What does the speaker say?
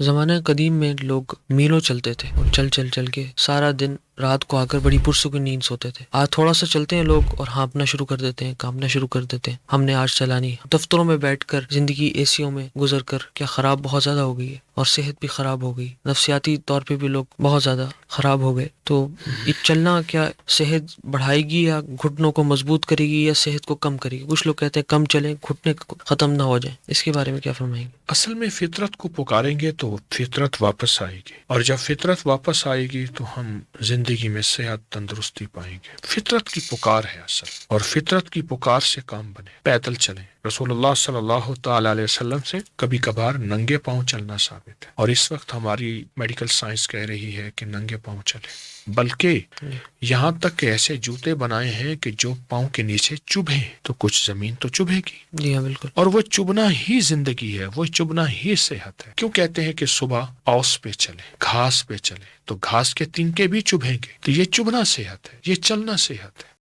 زمانہ قدیم میں لوگ میلوں چلتے تھے اور چل چل چل کے سارا دن رات کو آ کر بڑی پرسکون نیند سوتے تھے۔ آج تھوڑا سا چلتے ہیں لوگ اور ہانپنا شروع کر دیتے ہیں، کانپنا شروع کر دیتے ہیں، ہم نے آج چلانی ہے۔ دفتروں میں بیٹھ کر زندگی اے سیوں میں گزر کر کیا خراب بہت زیادہ ہو گئی ہے، اور صحت بھی خراب ہو گئی، نفسیاتی طور پہ بھی لوگ بہت زیادہ خراب ہو گئے۔ تو یہ چلنا کیا صحت بڑھائے گی یا گھٹنوں کو مضبوط کرے گی یا صحت کو کم کرے گی؟ کچھ لوگ کہتے ہیں کم چلیں، گھٹنے ختم نہ ہو جائیں۔ اس کے بارے میں کیا فرمائیں گے؟ اصل میں فطرت کو پکاریں گے تو فطرت واپس آئے گی، اور جب فطرت واپس آئے گی تو ہم زندگی میں صحت تندرستی پائیں گے۔ فطرت کی پکار ہے اصل، اور فطرت کی پکار سے کام بنے۔ پیدل چلیں، رسول اللہ صلی اللہ تعالی علیہ وسلم سے کبھی کبھار ننگے پاؤں چلنا ثابت ہے، اور اس وقت ہماری میڈیکل سائنس کہہ رہی ہے کہ ننگے پاؤں چلیں، بلکہ یہاں تک کہ ایسے جوتے بنائے ہیں کہ جو پاؤں کے نیچے چبھیں تو کچھ زمین تو چبھے گی، جی ہاں، بالکل۔ اور وہ چبنا ہی زندگی ہے، وہ چبنا ہی صحت ہے۔ کیوں کہتے ہیں کہ صبح اوس پہ چلے، گھاس پہ چلے، تو گھاس کے تنکے بھی چبھیں گے، تو یہ چبنا صحت ہے، یہ چلنا صحت ہے۔